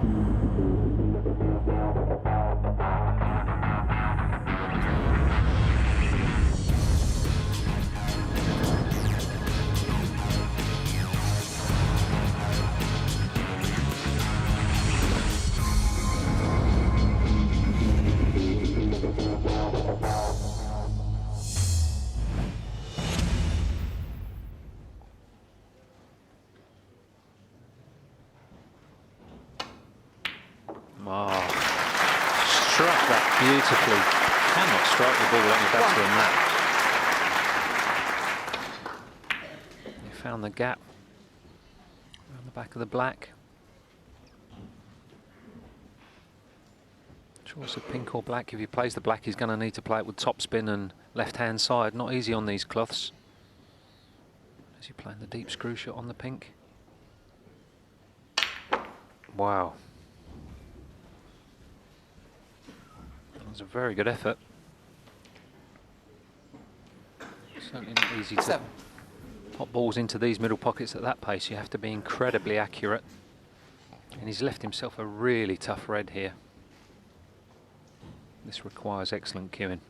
Oh, struck that beautifully. Cannot strike the ball any better than that. He found the gap around the back of the black. Choice of pink or black. If he plays the black, he's going to need to play it with topspin and left-hand side. Not easy on these cloths. Is he playing the deep screw shot on the pink? Wow. That was a very good effort. Certainly not easy to pop balls into these middle pockets at that pace. You have to be incredibly accurate. And he's left himself a really tough red here. This requires excellent cueing.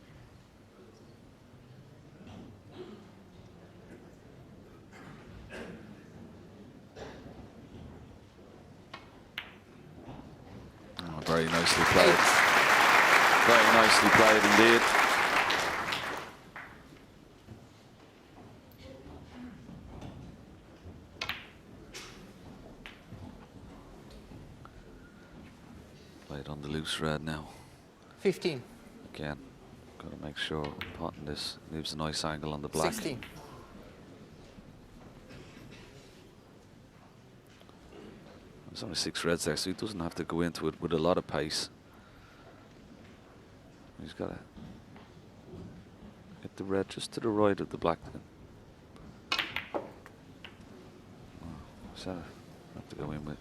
Oh, very nicely played. Very nicely played indeed. Played on the loose red now. 15. Again, got to make sure potting this leaves a nice angle on the black. 16. There's only 6 reds there, so he doesn't have to go into it with a lot of pace. He's got to get the red just to the right of the black. So have to go in with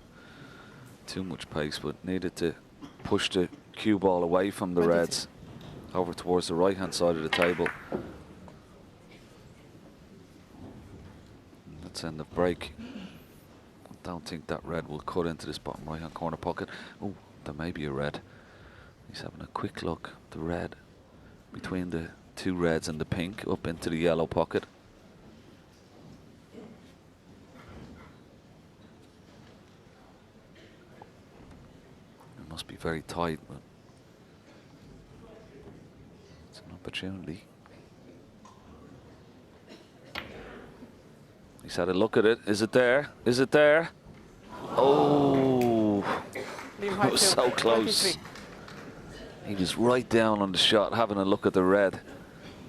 too much pace, but needed to push the cue ball away from the reds over towards the right hand side of the table. Let's end the break. I don't think that red will cut into this bottom right hand corner pocket. Oh, there may be a red. He's having a quick look. The red between the 2 reds and the pink up into the yellow pocket. It must be very tight, but it's an opportunity. He's had a look at it. Is it there? Is it there? Oh, it was so close. He was right down on the shot, having a look at the red.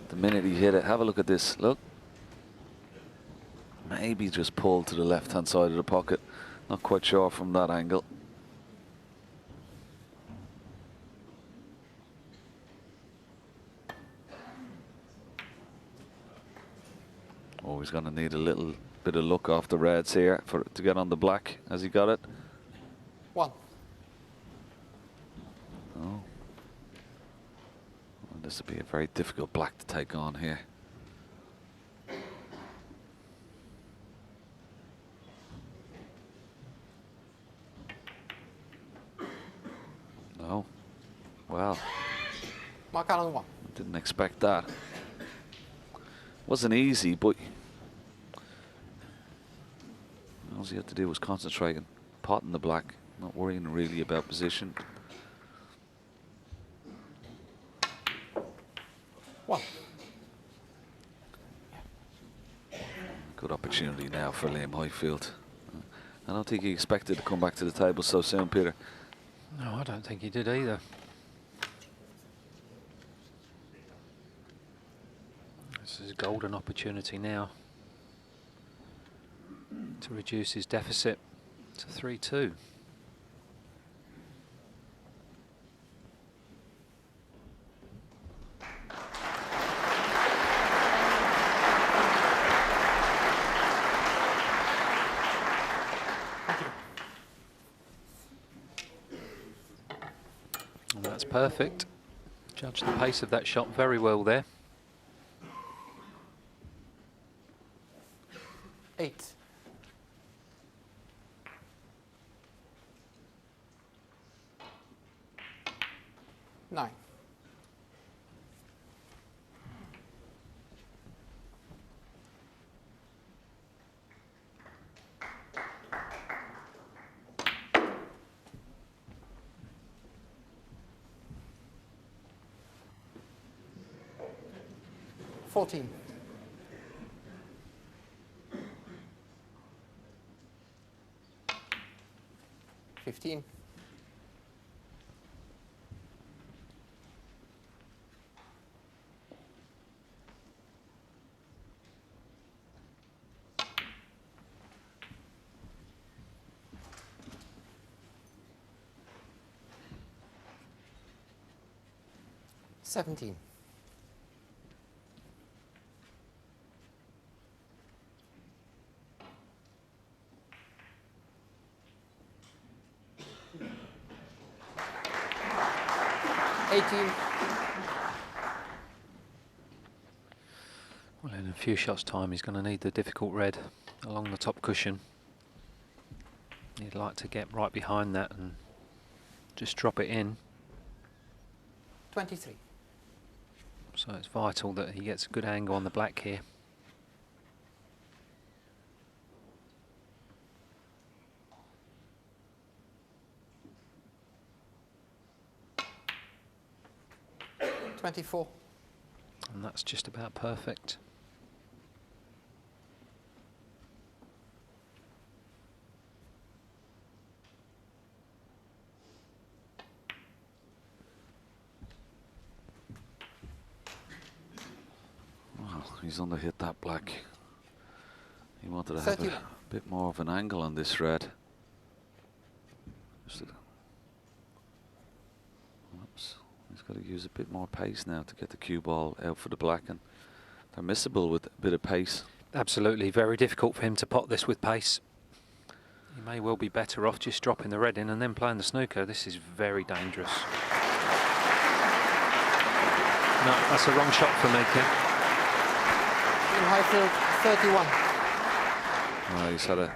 The minute he hit it, have a look at this. Look. Maybe just pulled to the left-hand side of the pocket. Not quite sure from that angle. Oh, he's going to need a little bit of luck off the reds here to get on the black. Has he got it? 1. Oh. Well, this will be a very difficult black to take on here. No. Well. Mark Allen 1. Didn't expect that. Wasn't easy, but all he had to do was concentrate and pot in the black, not worrying really about position. 1. Good opportunity now for Liam Highfield. I don't think he expected to come back to the table so soon, Peter. No, I don't think he did either. This is a golden opportunity now to reduce his deficit to 3-2. And that's perfect. Judged the pace of that shot very well there. 8. 9. $14. 15. 17. 18. Well, in a few shots' time, he's going to need the difficult red along the top cushion. He'd like to get right behind that and just drop it in. 23. So it's vital that he gets a good angle on the black here. $24. And that's just about perfect. Well, he's underhit that black. He wanted to have 31. a bit more of an angle on this red. Oops. He's got to use a bit more pace now to get the cue ball out for the black, and they're missable with a bit of pace. Absolutely, very difficult for him to pot this with pace. He may well be better off just dropping the red in and then playing the snooker. This is very dangerous. No, that's a wrong shot for me, Ken. In Highfield, 31. He's had a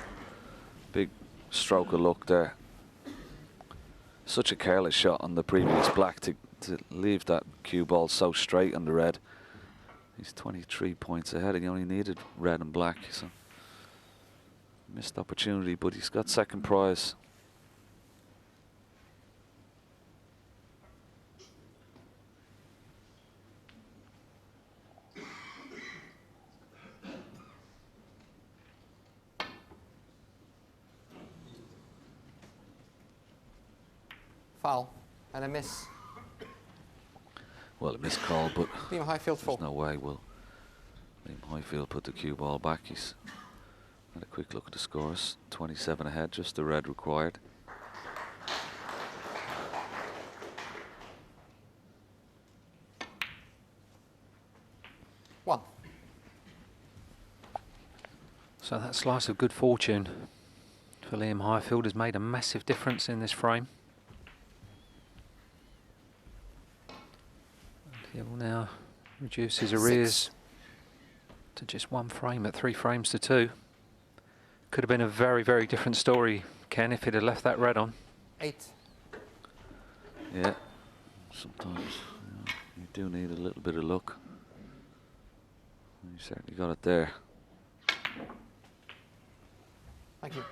big stroke of luck there. Such a careless shot on the previous black to leave that cue ball so straight on the red. He's 23 points ahead, and he only needed red and black, so missed opportunity, but he's got second prize. Foul. And a miss. Well, a missed call, but Liam Highfield, 4. there's no way will Liam Highfield put the cue ball back. He's had a quick look at the scores. 27 ahead, just the red required. One. So that slice of good fortune for Liam Highfield has made a massive difference in this frame. He will now reduce his arrears to just 1 frame at 3 frames to 2. Could have been a very, very different story, Ken, if he'd have left that red on. 8. Yeah, sometimes you do need a little bit of luck. You certainly got it there. Thank you.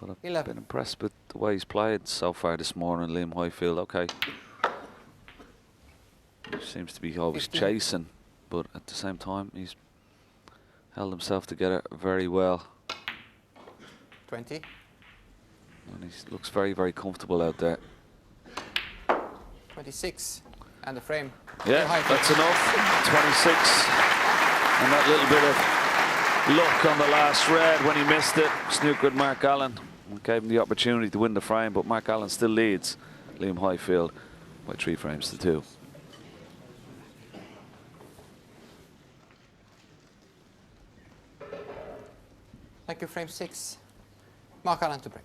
But I've 11. been impressed with the way he's played so far this morning, Liam Highfield. Okay. He seems to be always 15. chasing, but at the same time, he's held himself together very well. 20. And he looks very, very comfortable out there. 26. And the frame. Yeah, that's enough. 26. And that little bit of luck on the last red when he missed it. Snookered Mark Allen and gave him the opportunity to win the frame, but Mark Allen still leads Liam Highfield by 3 frames to 2. Thank you, frame 6. Mark Allen to break.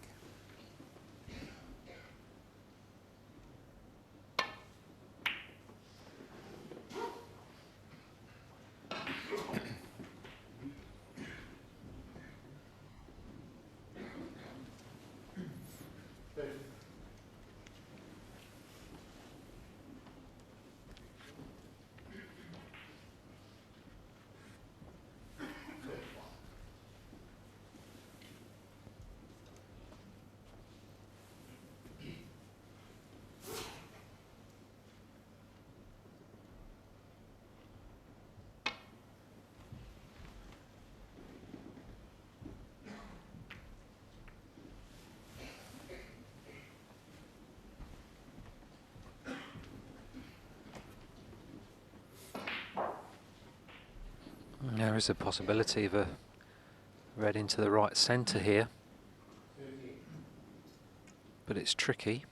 There is a possibility of a red into the right centre here, but it's tricky.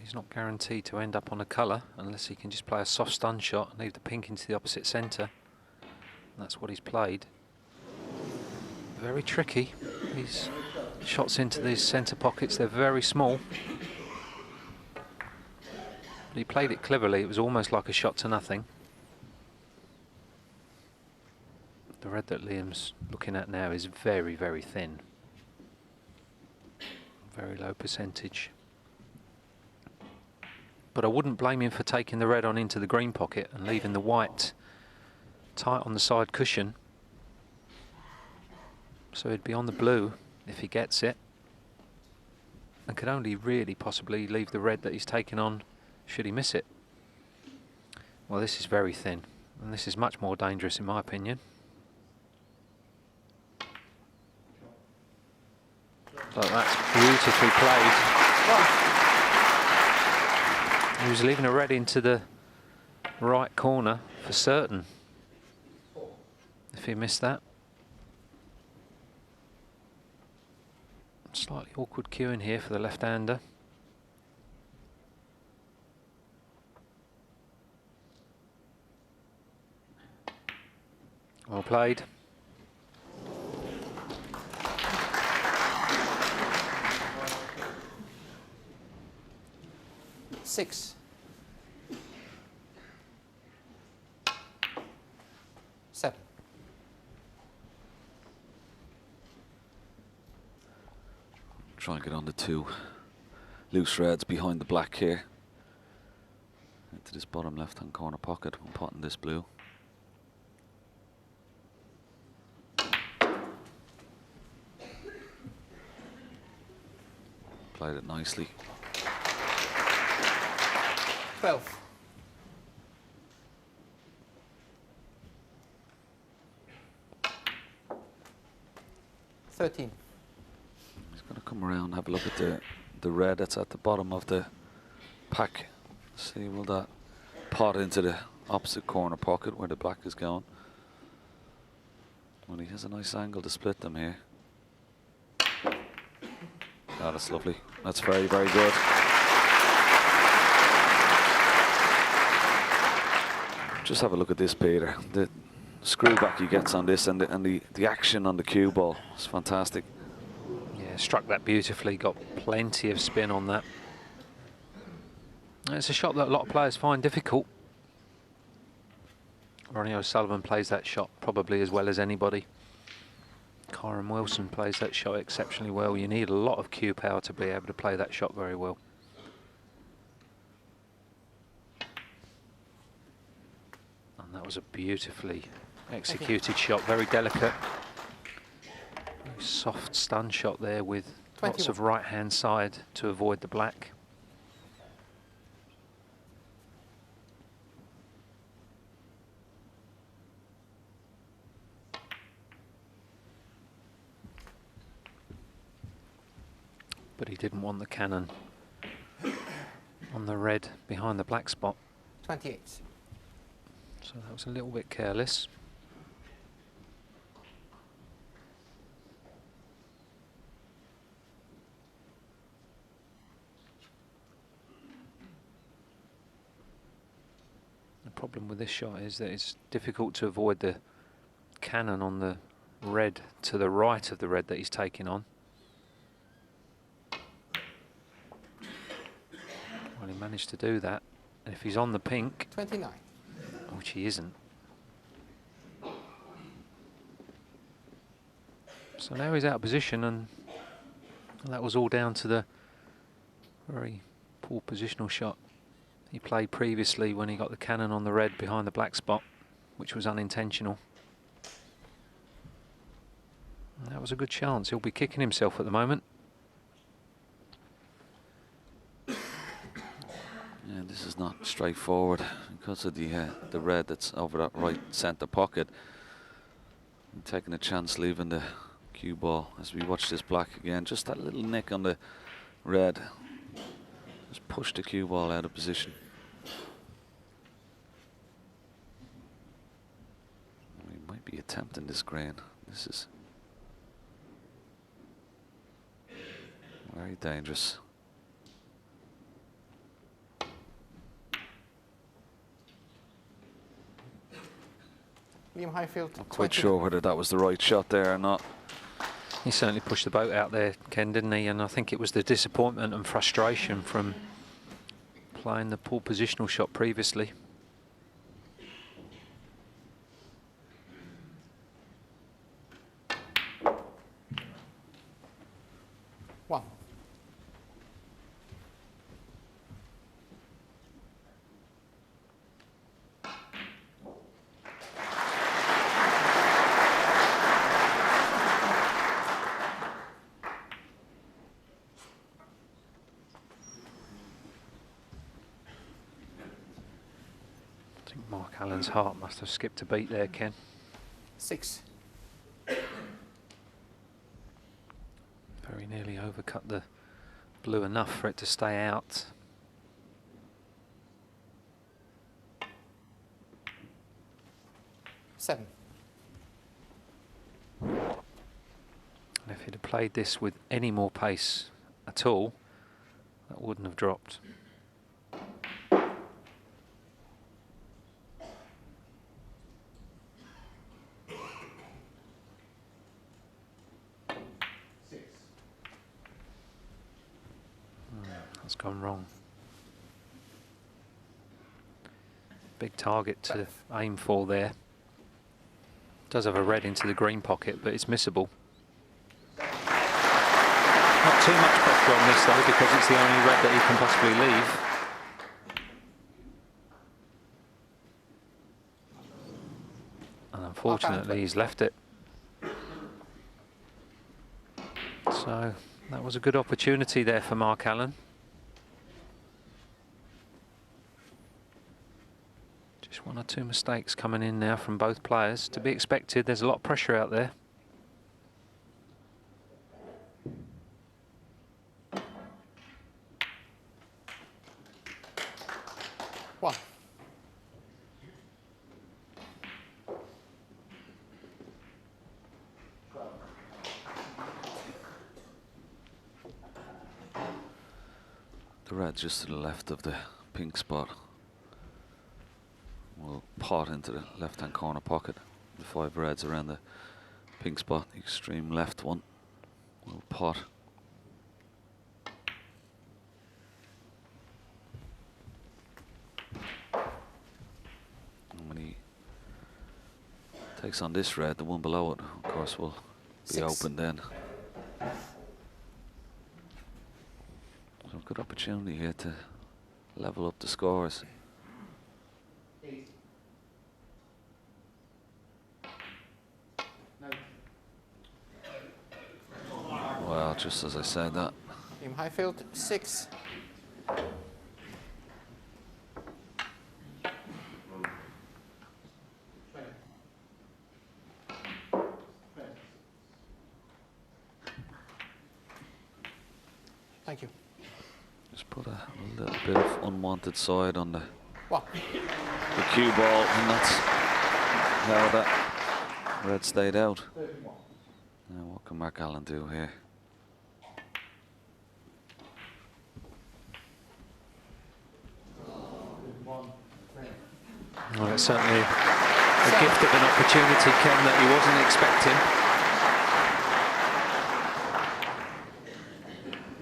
He's not guaranteed to end up on a colour unless he can just play a soft stun shot and leave the pink into the opposite centre. That's what he's played. Very tricky. These shots into these centre pockets, they're very small. But he played it cleverly. It was almost like a shot to nothing. The red that Liam's looking at now is very, very thin. Very low percentage. But I wouldn't blame him for taking the red on into the green pocket and leaving the white tight on the side cushion. So he'd be on the blue if he gets it, and could only really possibly leave the red that he's taken on should he miss it. Well, this is very thin, and this is much more dangerous in my opinion. So that's beautifully played. He was leaving a red into the right corner for certain if he missed that. Slightly awkward cueing here for the left-hander. Well played. Six. 7. Try and get on the 2 loose reds behind the black here. Into this bottom left-hand corner pocket. I'm potting this blue. Played it nicely. 12. $13. He's going to come around and have a look at the red that's at the bottom of the pack. See, will that pot into the opposite corner pocket where the black is going? Well, he has a nice angle to split them here. Oh, that's lovely. That's very, very good. Just have a look at this, Peter. The screw back he gets on this and the action on the cue ball is fantastic. Yeah, struck that beautifully, got plenty of spin on that. It's a shot that a lot of players find difficult. Ronnie O'Sullivan plays that shot probably as well as anybody. Kyron Wilson plays that shot exceptionally well. You need a lot of cue power to be able to play that shot very well. And that was a beautifully executed shot, very delicate. Very soft stun shot there with 21. Lots of right hand side to avoid the black. But he didn't want the cannon on the red behind the black spot. 28. So that was a little bit careless. The problem with this shot is that it's difficult to avoid the cannon on the red to the right of the red that he's taking on. Well, he managed to do that. And if he's on the pink, 29. which he isn't. So now he's out of position, and that was all down to the very poor positional shot he played previously when he got the cannon on the red behind the black spot, which was unintentional. And that was a good chance. He'll be kicking himself at the moment. Yeah, this is not straightforward because of the red that's over that right centre pocket. I'm taking a chance leaving the cue ball as we watch this black again. Just that little nick on the red. Just push the cue ball out of position. He might be be attempting this green. This is very dangerous. Liam Highfield. Not quite 20. sure whether that was the right shot there or not. He certainly pushed the boat out there, Ken, didn't he? And I think it was the disappointment and frustration from playing the poor positional shot previously. One. I think Mark Allen's heart must have skipped a beat there, Ken. 6. Very nearly overcut the blue enough for it to stay out. Seven. And if he'd have played this with any more pace at all, that wouldn't have dropped. That's gone wrong. Big target to aim for there. Does have a red into the green pocket, but it's missable. Not too much pressure on this though, because it's the only red that he can possibly leave. And unfortunately he's left it. So that was a good opportunity there for Mark Allen. Just one or two mistakes coming in now from both players. To be expected, there's a lot of pressure out there. One. The red just to the left of the pink spot will pot into the left-hand corner pocket. The 5 reds around the pink spot, the extreme left one will pot. And when he takes on this red, the one below it, of course, will be 6. open then. So good opportunity here to level up the scores. Well, just as I said that. Liam Highfield. 6. Thank you. Just put a little bit of unwanted side on the One. cue ball, and that's how that red stayed out. Now what can Mark Allen do here? Well, it's certainly a gift of an opportunity, Ken, that he wasn't expecting.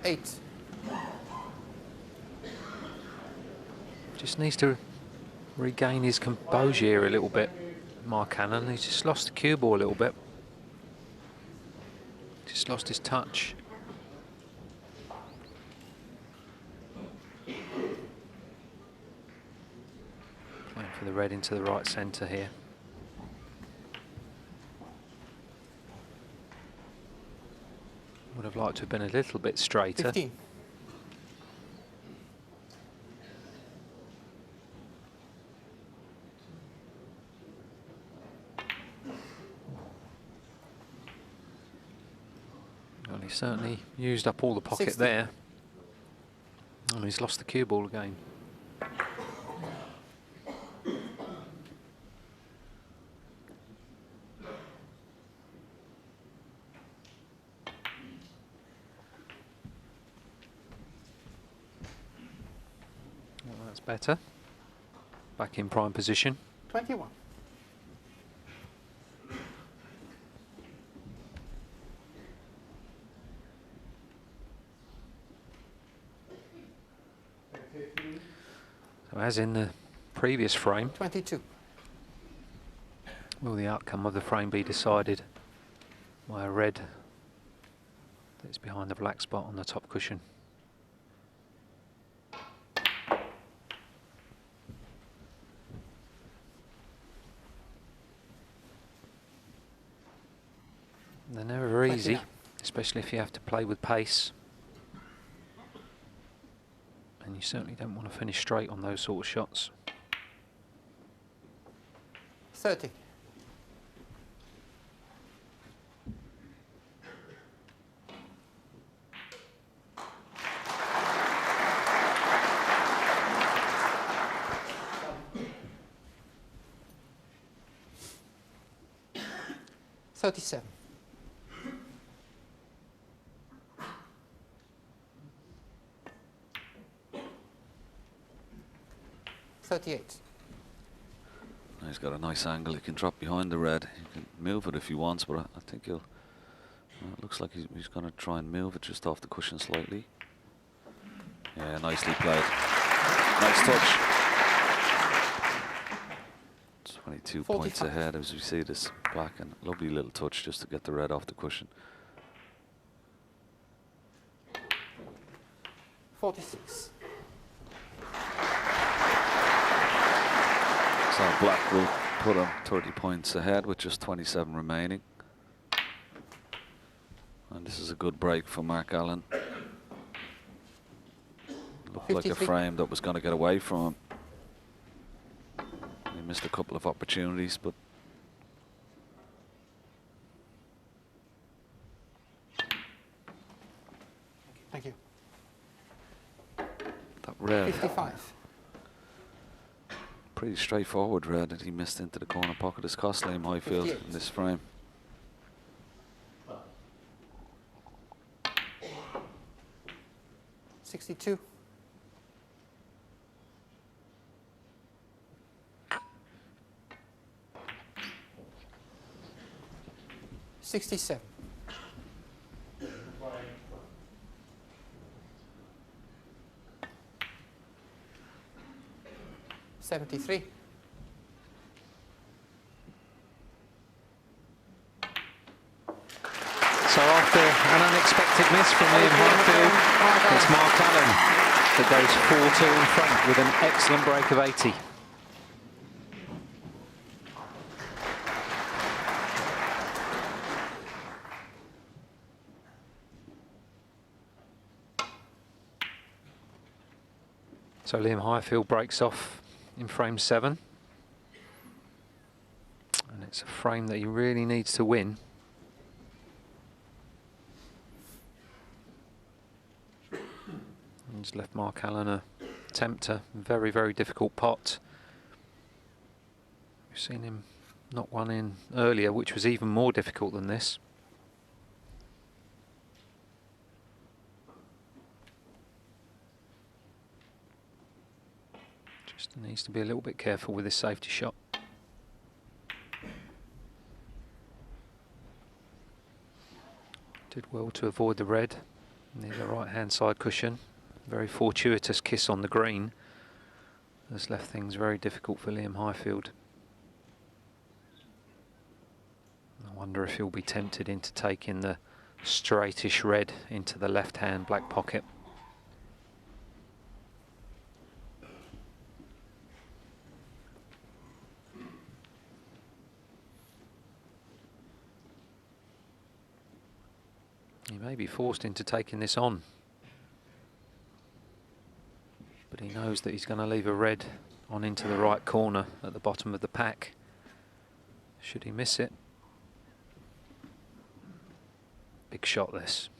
8. Just needs to regain his composure here a little bit, Mark Allen. He's just lost the cue ball a little bit. Just lost his touch. Playing for the red into the right centre here. Would have liked to have been a little bit straighter. 15. Well, he certainly used up all the pocket 60. there. And he's lost the cue ball again. That's better. Back in prime position. 21. So as in the previous frame, 22. will the outcome of the frame be decided by a red that's behind the black spot on the top cushion? They're never easy, 29. especially if you have to play with pace. And you certainly don't want to finish straight on those sort of shots. 30. $37. 38. He's got a nice angle. He can drop behind the red. He can move it if he wants, but I think he'll. Well, it looks like he's going to try and move it just off the cushion slightly. Yeah, nicely played. Nice touch. 22 points 45. ahead as we see this black, and lovely little touch just to get the red off the cushion. 46. So black will put him 30 points ahead with just 27 remaining. And this is a good break for Mark Allen. Looked like a 53. frame that was going to get away from him. He missed a couple of opportunities, but Thank you. that red, 55. pretty straightforward red that he missed into the corner pocket, has cost Liam Highfield 58. in this frame. $62. $67. 73. So after an unexpected miss from Liam Highfield, it's Mark Allen that goes 4-2 in front with an excellent break of 80. So Liam Highfield breaks off in frame 7. And it's a frame that he really needs to win. He's left Mark Allen a attempt a very, very difficult pot. We've seen him knock one in earlier, which was even more difficult than this. Just needs to be a little bit careful with his safety shot. Did well to avoid the red near the right-hand side cushion. Very fortuitous kiss on the green has left things very difficult for Liam Highfield. I wonder if he'll be tempted into taking the straightish red into the left-hand black pocket. He may be forced into taking this on. But he knows that he's going to leave a red on into the right corner at the bottom of the pack. Should he miss it? Big shot this.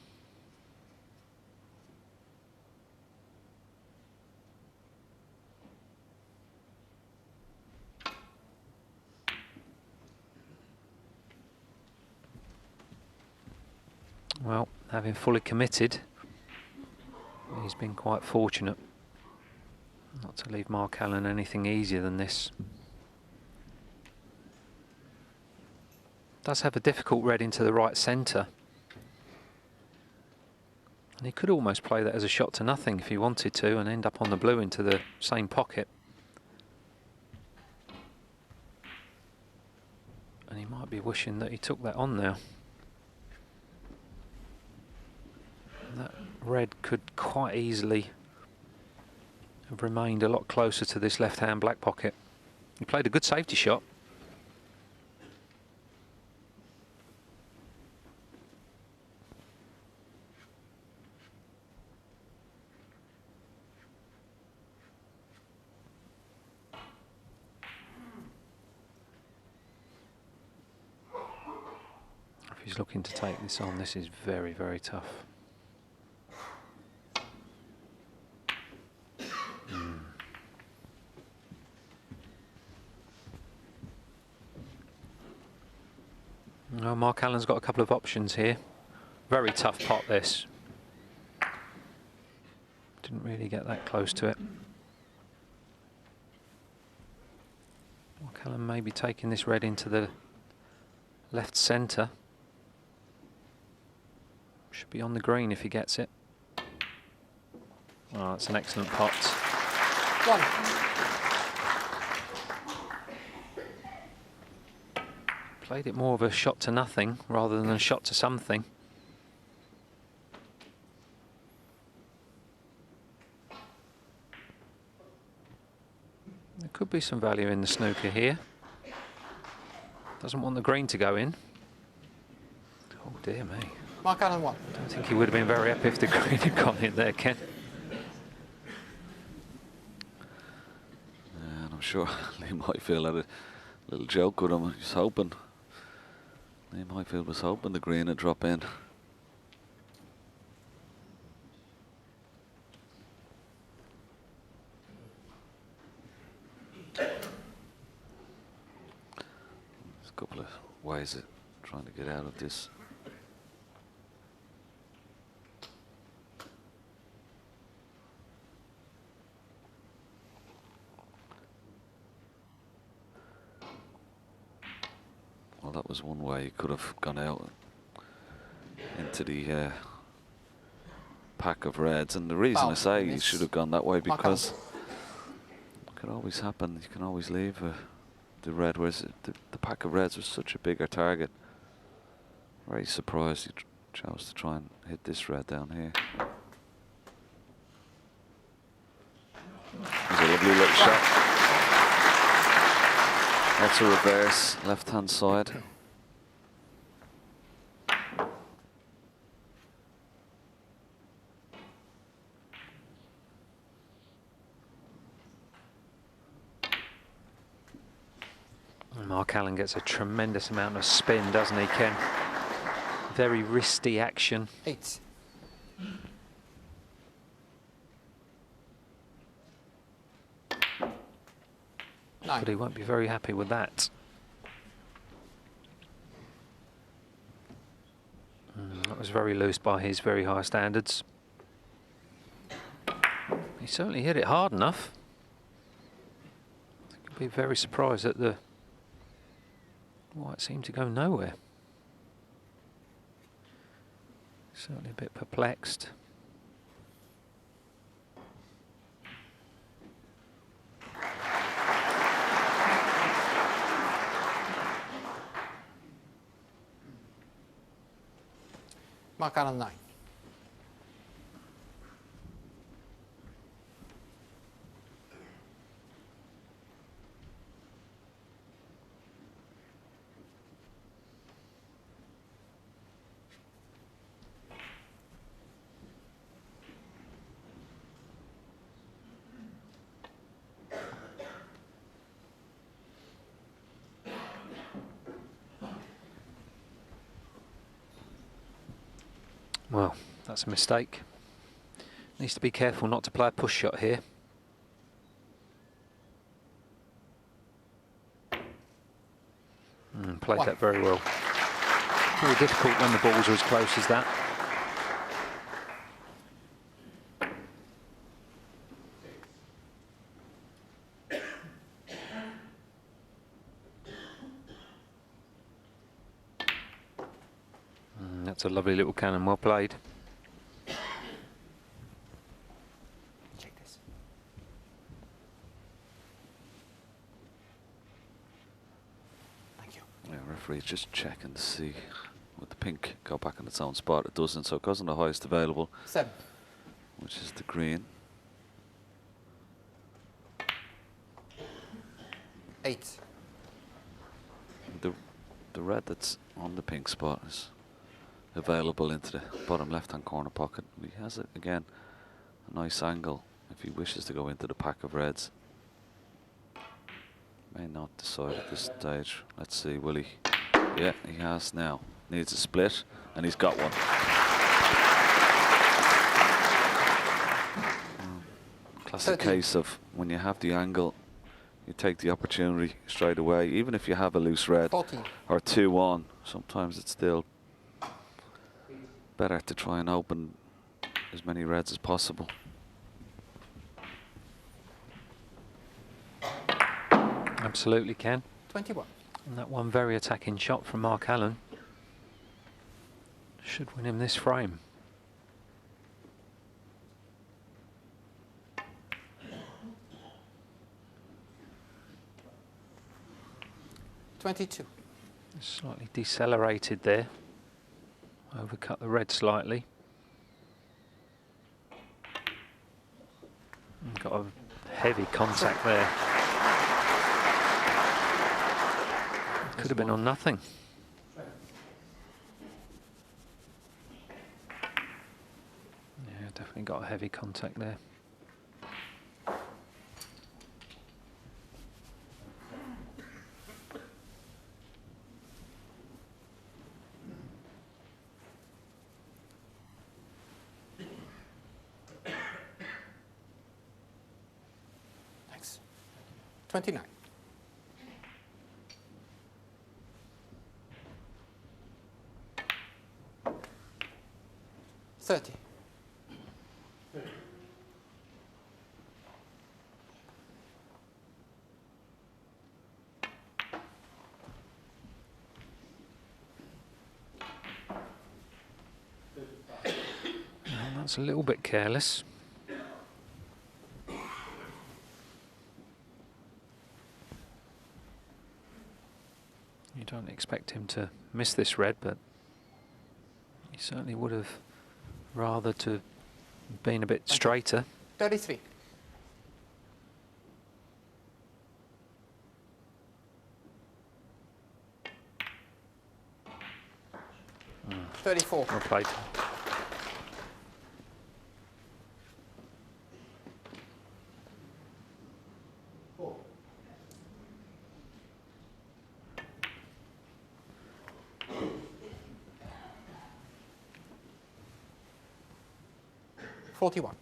Well, having fully committed, he's been quite fortunate. Not to leave Mark Allen anything easier than this. Does have a difficult red into the right centre. And he could almost play that as a shot to nothing if he wanted to and end up on the blue into the same pocket. And he might be wishing that he took that on now. And that red could quite easily have remained a lot closer to this left-hand black pocket. He played a good safety shot. If he's looking to take this on, this is very, very tough. Well, Mark Allen's got a couple of options here. Very tough pot, this. Didn't really get that close to it. Mark Allen may be taking this red into the left centre. Should be on the green if he gets it. Oh, that's an excellent pot. Played it more of a shot to nothing rather than a shot to something. There could be some value in the snooker here. Doesn't want the green to go in. Oh dear me. Mark Allen 1. I don't think he would have been very happy if the green had gone in there, Ken. And I'm sure Liam Highfield had a little joke with him. He was hoping. Liam Highfield was hoping the green would drop in. There's a couple of ways of trying to get out of this. Well, that was one way. He could have gone out into the pack of reds, and the reason I say he should have gone that way because it could always happen. You can always leave the red, whereas the pack of reds was such a bigger target. Very surprised he chose to try and hit this red down here. There's a lovely little shot. That's a reverse, left-hand side. And Mark Allen gets a tremendous amount of spin, doesn't he, Ken? Very wristy action. 8. But he won't be very happy with that. That was very loose by his very high standards. He certainly hit it hard enough. I'd be very surprised at the why it seemed to go nowhere. Certainly a bit perplexed. Mark Allen 9. Well, that's a mistake. Needs to be careful not to play a push shot here. Played that very well. Very difficult when the balls are as close as that. It's a lovely little cannon, well played. Check this. Thank you. Yeah, referee's just checking to see would the pink go back in its own spot. It doesn't, so it goes on the highest available, 7. which is the green. 8. The red that's on the pink spot is available into the bottom left-hand corner pocket. He has it again, a nice angle if he wishes to go into the pack of reds. May not decide at this stage. Let's see, will he? Yeah, he has now. Needs a split, and he's got one. Classic 13. case of when you have the angle, you take the opportunity straight away. Even if you have a loose red 14. or 2 on, sometimes it's still better to try and open as many reds as possible. Absolutely can. 21. And that one very attacking shot from Mark Allen should win him this frame. 22. Slightly decelerated there. Overcut the red slightly. And got a heavy contact there. Could have been on nothing. Yeah, definitely got a heavy contact there. Thanks. 29. 30. 'That's a little bit careless. You don't expect him to miss this red, but he certainly would have rather to been a bit straighter. 33. 34. Well played. $41.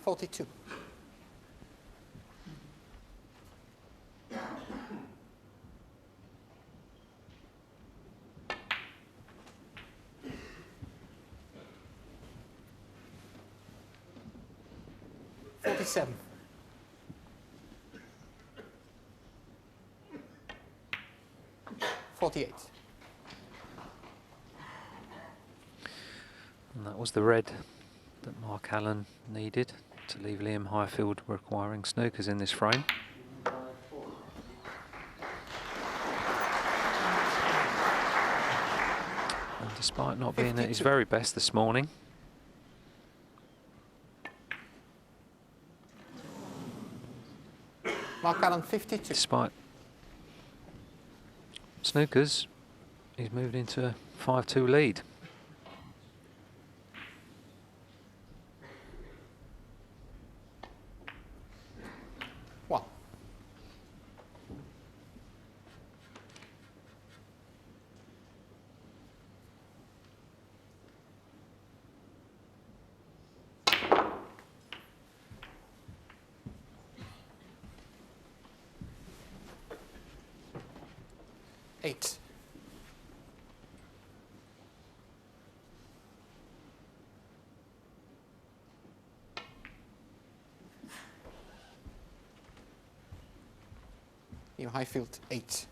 42. 47. 48. And that was the red that Mark Allen needed to leave Liam Highfield requiring snookers in this frame. And despite not being at his 52. very best this morning, Mark Allen 52. despite snookers, he's moved into a 5-2 lead. One. Eight. New Highfield 8.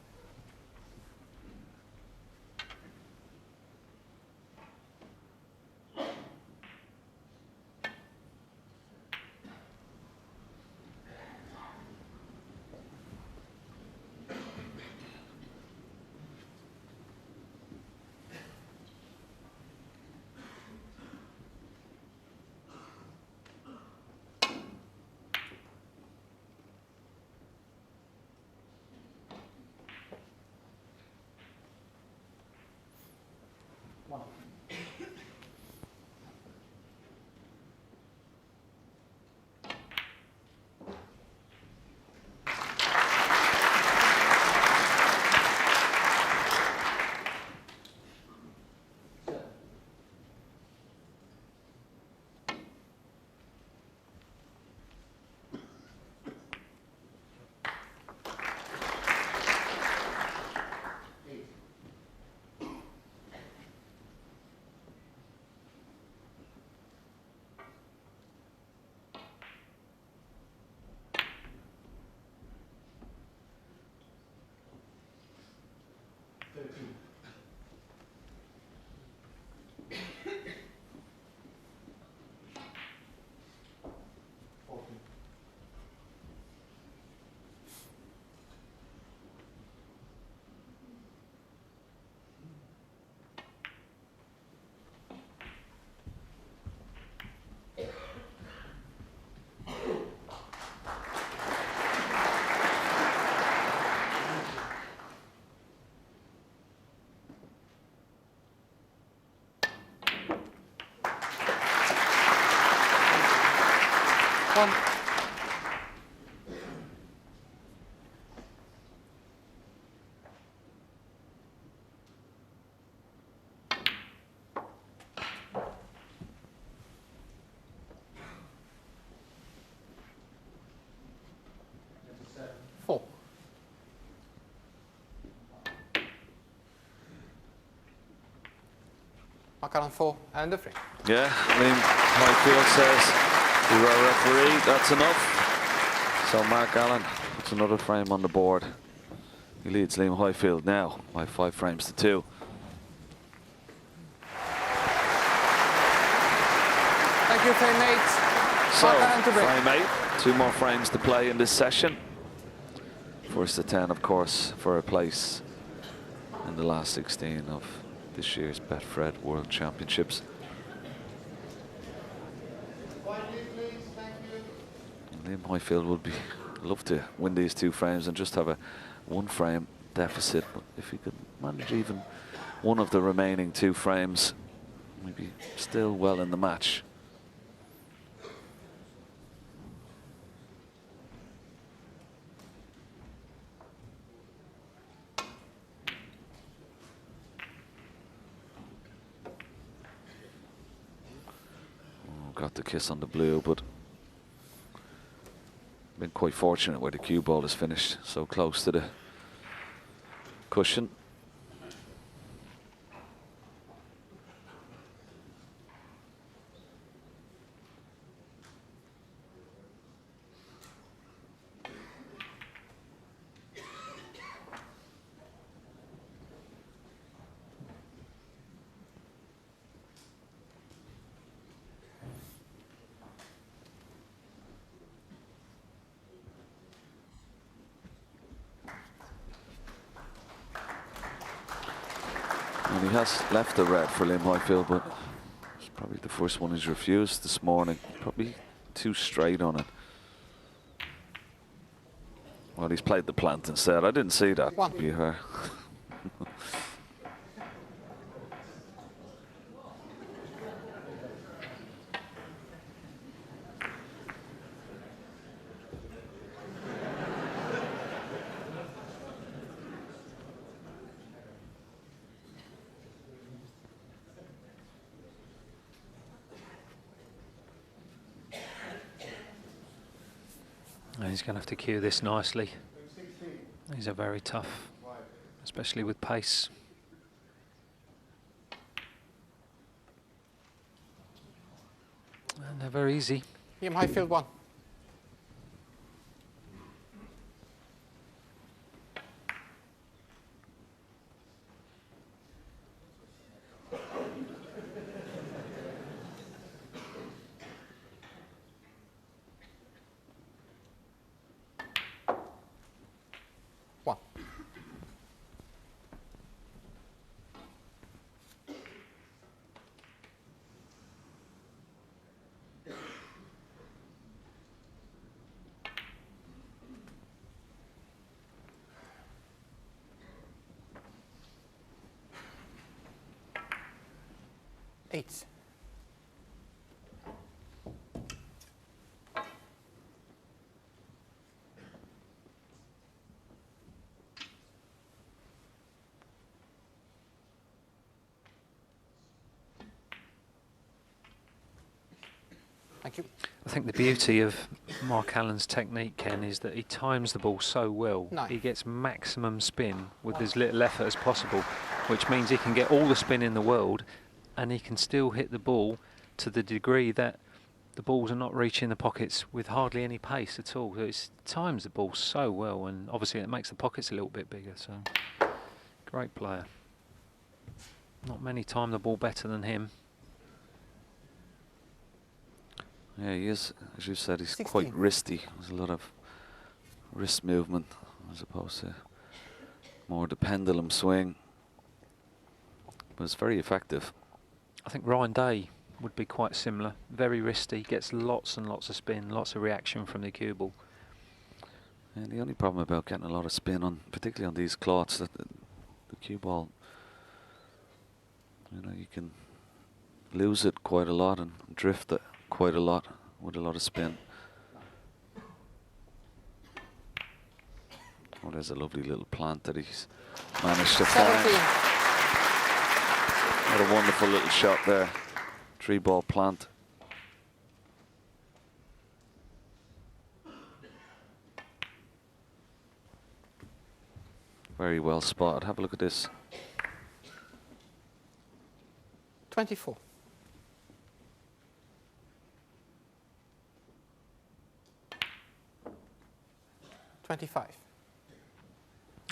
1. Four. Mark Allen 4 and the free. Yeah, I mean, Highfield says, you're a referee, that's enough. So Mark Allen puts another frame on the board. He leads Liam Highfield now by 5 frames to 2. Thank you, frame 8. So, Mark Allen to break. frame 8, 2 more frames to play in this session. First to 10, of course, for a place in the last 16 of this year's Betfred World Championships. Liam Highfield would love to win these 2 frames and just have a 1 frame deficit, but if he could manage even one of the remaining 2 frames, maybe still well in the match. Got the kiss on the blue, but been quite fortunate where the cue ball has finished so close to the cushion. And he has left the red for Liam Highfield, but it's probably the first one he's refused this morning. Probably too straight on it. Well, he's played the plant instead. I didn't see that. One. Be her. And he's going to have to cue this nicely. These are very tough, especially with pace. And they're very easy. Liam Highfield 1. One. Eight. Thank you. I think the beauty of Mark Allen's technique, Ken, is that he times the ball so well. Nine. He gets maximum spin with as little effort as possible, which means he can get all the spin in the world and he can still hit the ball to the degree that the balls are not reaching the pockets with hardly any pace at all. So it times the ball so well, and obviously it makes the pockets a little bit bigger. So great player. Not many time the ball better than him. Yeah, he is, as you said, he's 16. quite wristy. There's a lot of wrist movement as opposed to more the pendulum swing. But it's very effective. I think Ryan Day would be quite similar. Very wristy, gets lots and lots of spin, lots of reaction from the cue ball. And the only problem about getting a lot of spin on, particularly on these cloths, that the cue ball, you know, you can lose it quite a lot and drift it quite a lot with a lot of spin. Oh, there's a lovely little plant that he's managed to 17. find. What a wonderful little shot there. 3-ball plant. Very well spotted. Have a look at this. 24.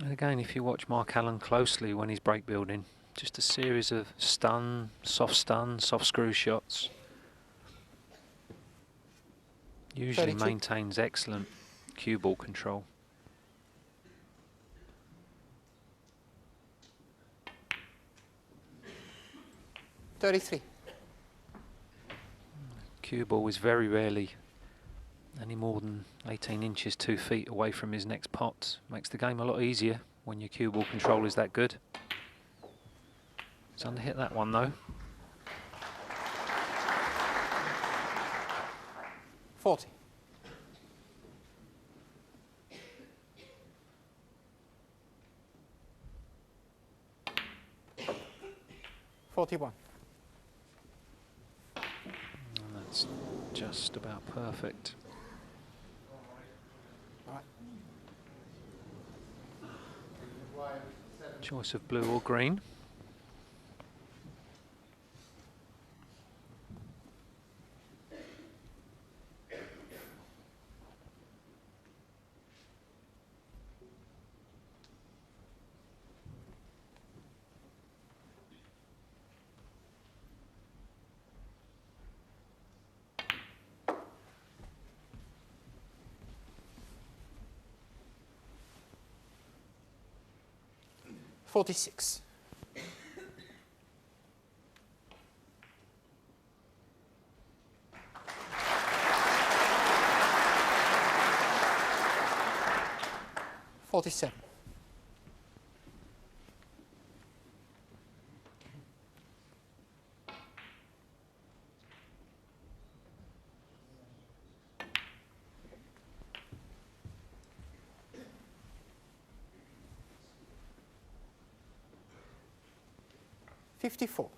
And again, if you watch Mark Allen closely when he's break building, just a series of stun, soft screw shots. Usually 32. maintains excellent cue ball control. Cue ball is very rarely any more than 18 inches, 2 feet away from his next pot. Makes the game a lot easier when your cue ball control is that good. He's underhit that one though. 40. $41. And that's just about perfect. All right. Choice of blue or green. $46. $47. $54.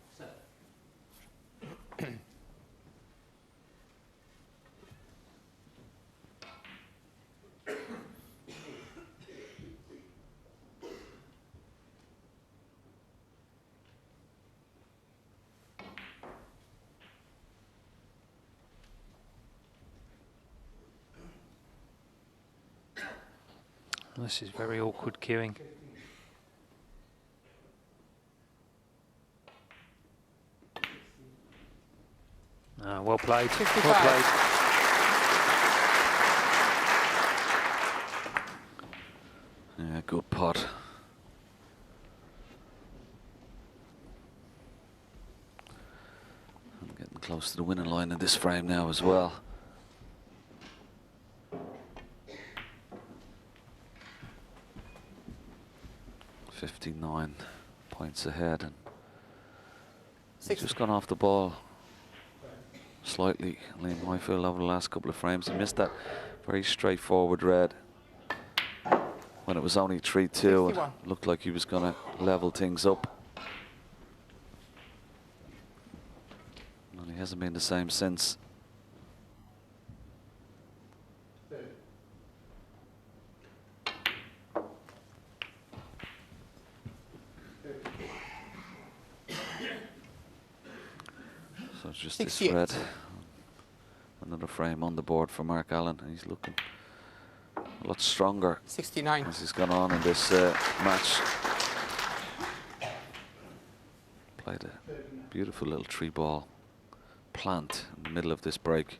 This is very awkward cueing. Well played. 55. Well played. Yeah, good pot. I'm getting close to the winning line in this frame now as well. $59 points ahead, and he's just gone off the ball slightly. Liam Highfield over the last couple of frames. He missed that very straightforward red when it was only 3-2. It 61. looked like he was going to level things up. And he hasn't been the same since. So it's just this 68. red. Another frame on the board for Mark Allen. He's looking a lot stronger 69. as he's gone on in this match. Played a beautiful little 3-ball plant in the middle of this break.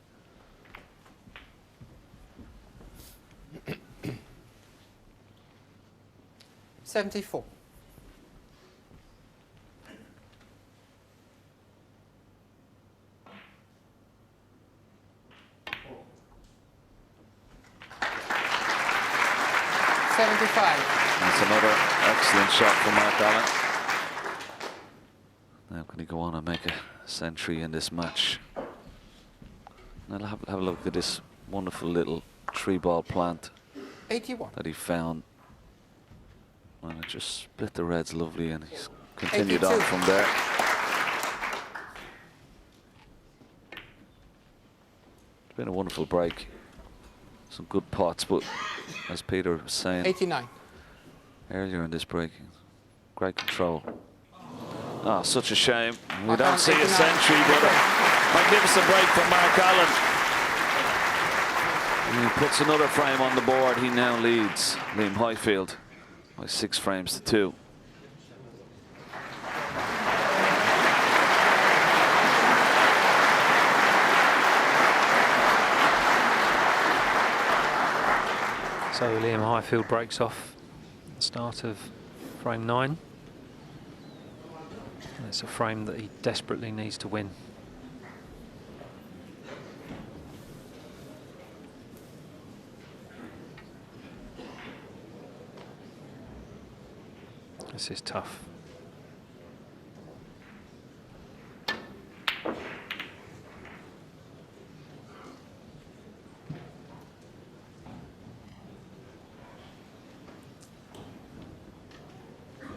$74. That's another excellent shot from Mark Allen. Now can he go on and make a century in this match? Now have a look at this wonderful little 3-ball plant 81. that he found And it just split the reds lovely, and he's continued 82. on from there. It's been a wonderful break. Some good pots, but as Peter was saying 89. earlier in this break, great control. Ah, such a shame. We Mark don't Allen, see a 89. century, but a magnificent break from Mark Allen. And he puts another frame on the board. He now leads Liam Highfield by 6 frames to 2. So Liam Highfield breaks off at the start of frame 9. And it's a frame that he desperately needs to win. This is tough.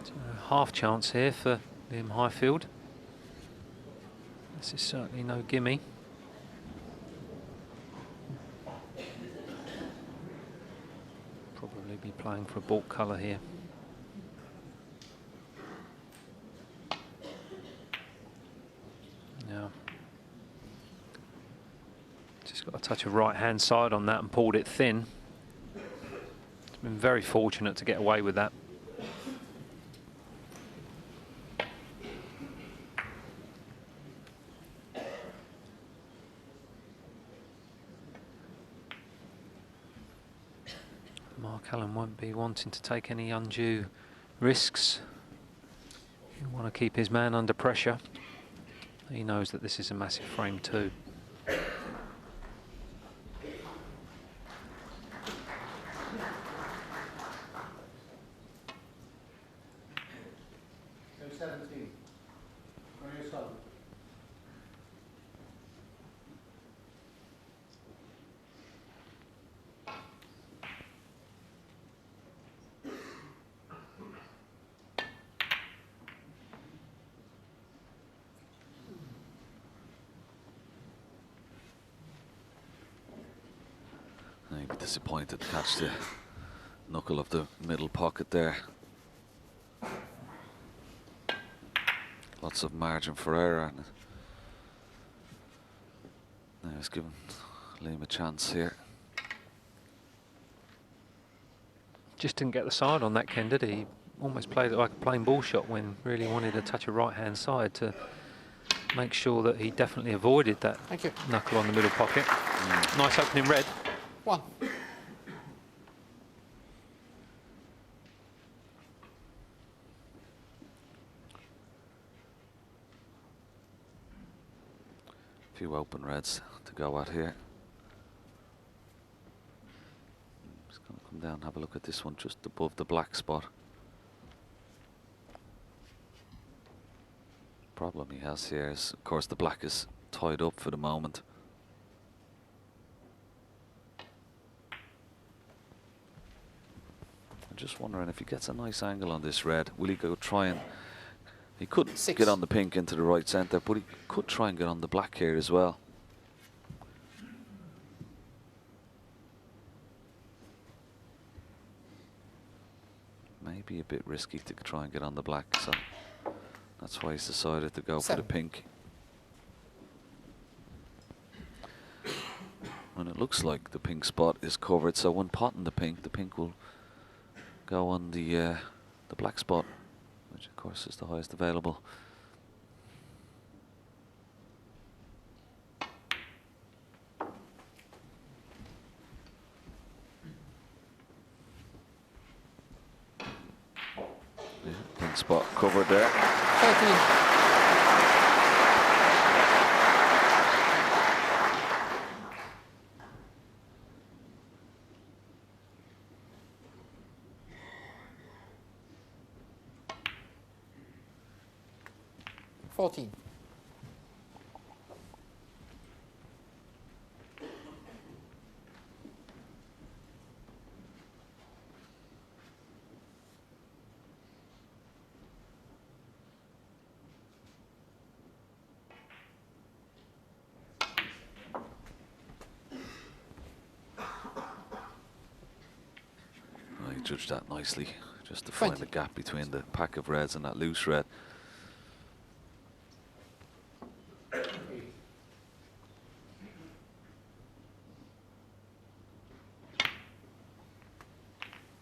So half chance here for Liam Highfield. This is certainly no gimme. Probably be playing for a baulk colour here. Now, just got a touch of right hand side on that and pulled it thin. It's been very fortunate to get away with that. Mark Allen won't be wanting to take any undue risks. He'll want to keep his man under pressure. He knows that this is a massive frame too. He'd be disappointed to catch the knuckle of the middle pocket there. Lots of margin for error. And now he's giving Liam a chance here. Just didn't get the side on that, Ken, did he? Almost played it like a plain ball shot when really wanted to touch a right-hand side to make sure that he definitely avoided that Thank you. knuckle on the middle pocket. Nice opening red. 1. Few open reds to go at here. Just going to come down and have a look at this one just above the black spot. Problem he has here is, of course, the black is tied up for the moment. I'm just wondering if he gets a nice angle on this red, will he go try and... He could 6. get on the pink into the right centre, but he could try and get on the black here as well. Maybe a bit risky to try and get on the black, so that's why he's decided to go 7. for the pink. And it looks like the pink spot is covered, so when potting the pink will go on the black spot, which of course is the highest available. Yeah, pink spot covered there. 13. $14. judged that nicely, just to find 20. the gap between the pack of reds and that loose red.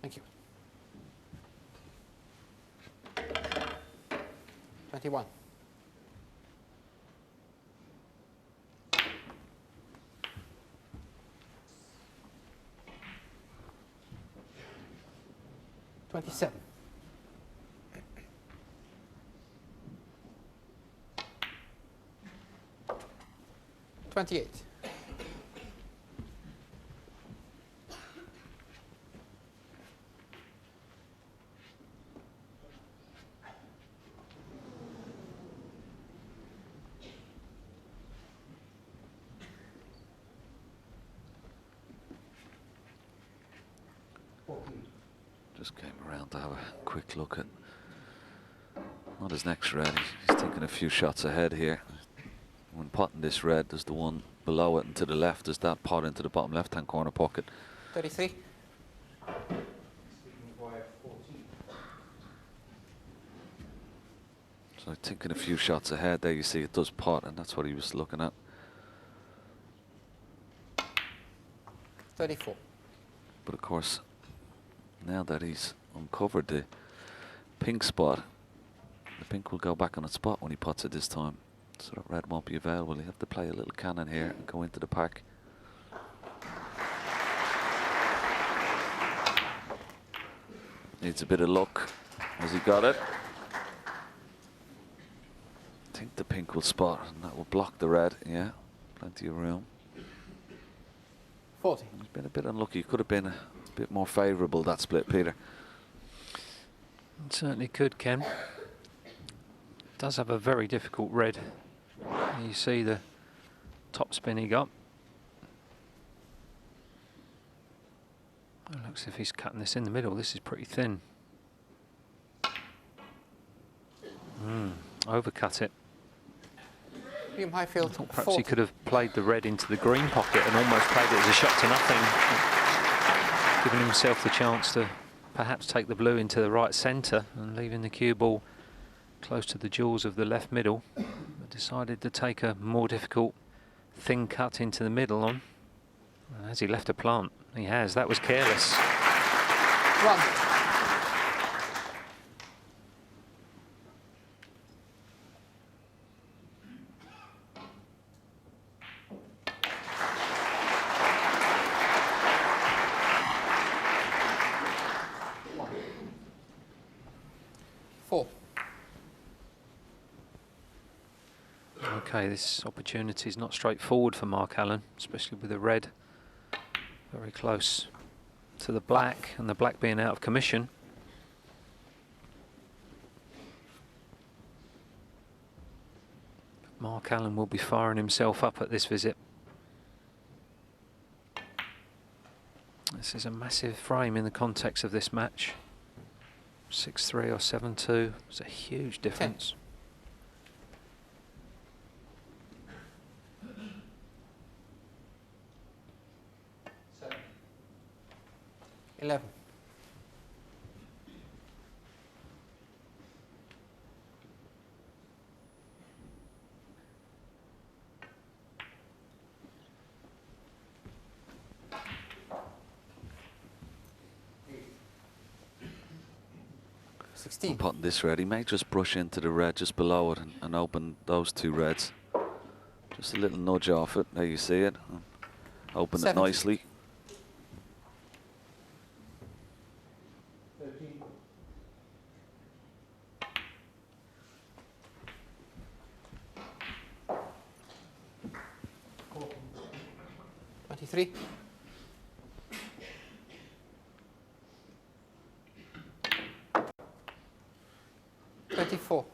Thank you. 21. 27. 28. 14. Just came around to have a quick look at not his next red. He's taking a few shots ahead here. When potting this red, there's the one below it, and to the left is that pot into the bottom left-hand corner pocket. 33. So taking a few shots ahead there, you see it does pot, and that's what he was looking at. 34. But of course, now that he's uncovered the pink spot, the pink will go back on its spot when he pots it this time. So that red won't be available. He'll have to play a little cannon here and go into the pack. Needs a bit of luck. Has he got it? I think the pink will spot, and that will block the red. Yeah, plenty of room. 40. He's been a bit unlucky. Could have been a bit more favourable, that split, Peter. It certainly could, Ken. Does have a very difficult red. You see the top spin he got. It looks as if he's cutting this in the middle. This is pretty thin. Overcut it. William Highfield. I thought perhaps 40. he could have played the red into the green pocket and almost played it as a shot to nothing, giving himself the chance to perhaps take the blue into the right centre and leaving the cue ball close to the jewels of the left middle. But decided to take a more difficult thin cut into the middle on. And has he left a plant? He has. That was careless. 1. Okay, this opportunity is not straightforward for Mark Allen, especially with the red very close to the black, and the black being out of commission. Mark Allen will be firing himself up at this visit. This is a massive frame in the context of this match. 6-3 or 7-2, it's a huge difference. 11. 16. Potting this red, he may just brush into the red just below it and open those two reds. Just a little nudge off it. There you see it. Open 70. it nicely. 13. 23. 24.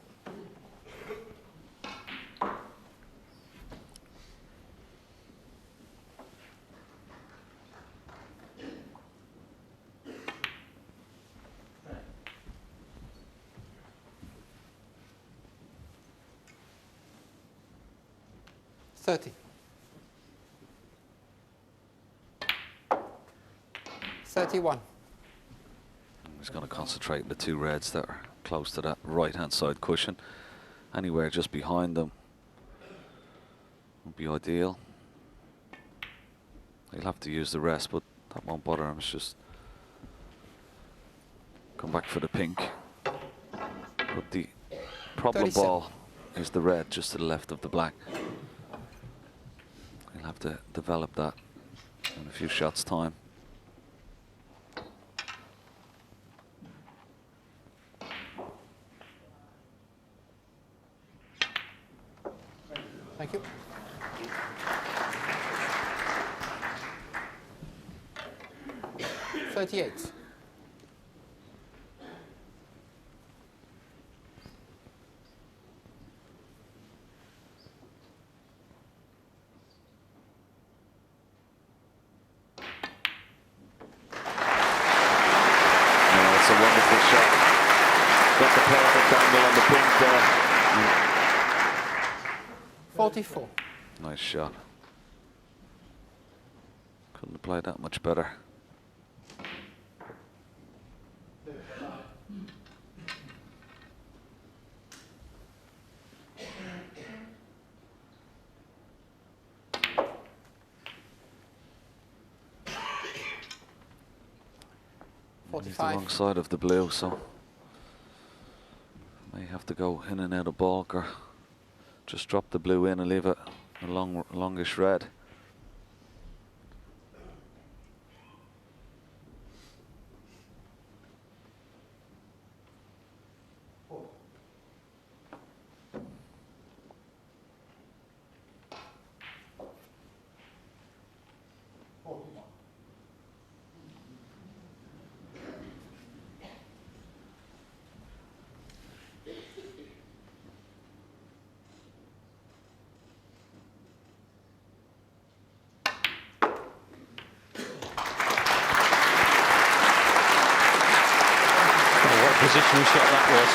30. 31. He's going to concentrate on the two reds that are close to that right-hand side cushion. Anywhere just behind them would be ideal. He'll have to use the rest, but that won't bother him. It's just come back for the pink. But the problem 37. ball is the red just to the left of the black. He'll have to develop that in a few shots' time. Thank you. $38. It's a wonderful shot. Got the perfect angle on the pink there. 44. Nice shot. Couldn't have played that much better. He's the wrong side of the blue, so may have to go in and out of balk, or just drop the blue in and leave it a longish red. Positional shot that was.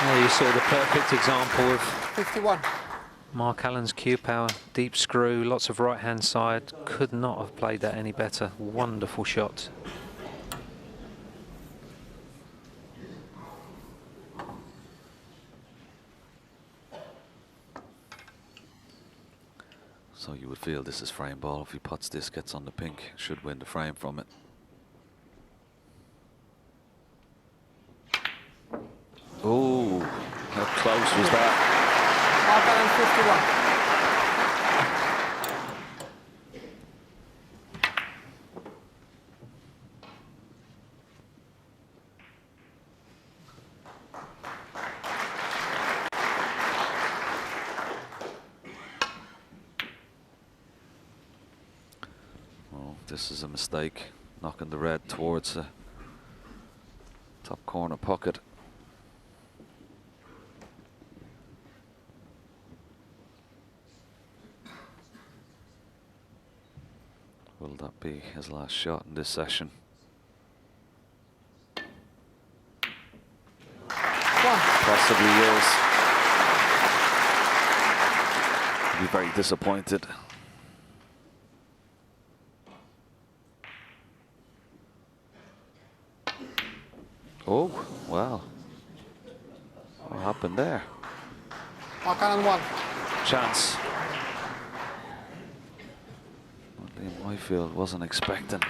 There you saw the perfect example of 51. Mark Allen's cue power, deep screw, lots of right hand side. Could not have played that any better. Wonderful shot. So you would feel this is frame ball. If he puts this, gets on the pink, should win the frame from it. Oh, how close was that? Mark Allen 51. Oh, this is a mistake. Knocking the red towards the top corner pocket. Will that be his last shot in this session? Possibly is. He'll be very disappointed. Oh, wow. What happened there? Mark Allen 1. Chance. What Liam Highfield wasn't expecting.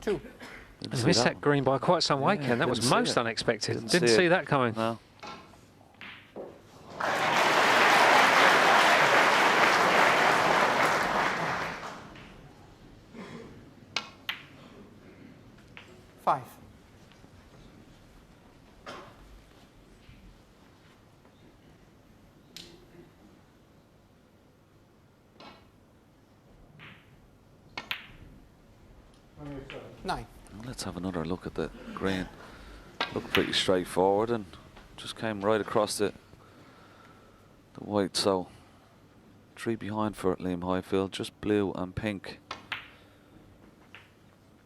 He missed that green by quite some way, Ken. That was most unexpected. Didn't see that coming. No. Five. Nine. Let's have another look at the green. Looked pretty straightforward and just came right across the white. So 3 behind for Liam Highfield, just blue and pink.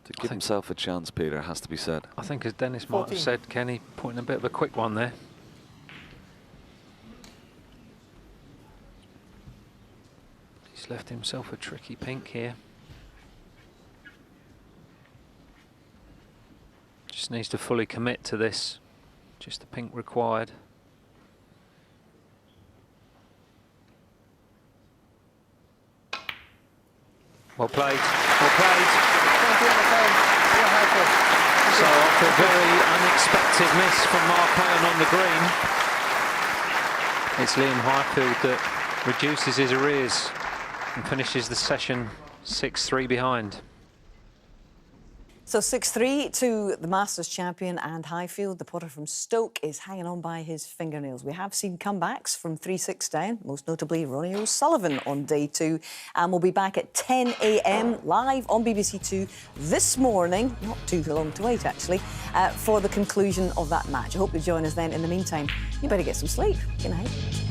To give himself a chance, Peter, has to be said. I think, as Dennis might have said, Kenny, putting a bit of a quick one there. left himself a tricky pink here. Just needs to fully commit to this. Just the pink required. Well played, well played. Thank you, my friend. You're Highfield. So after a very unexpected miss from Mark Allen on the green, it's Liam Highfield that reduces his arrears and finishes the session 6-3 behind. So 6-3 to the Masters champion, and Highfield, the putter from Stoke, is hanging on by his fingernails. We have seen comebacks from 3-6 down, most notably Ronnie O'Sullivan on day 2. And we'll be back at 10 a.m. live on BBC Two this morning, not too long to wait actually, for the conclusion of that match. I hope you join us then. In the meantime, you better get some sleep. Good night.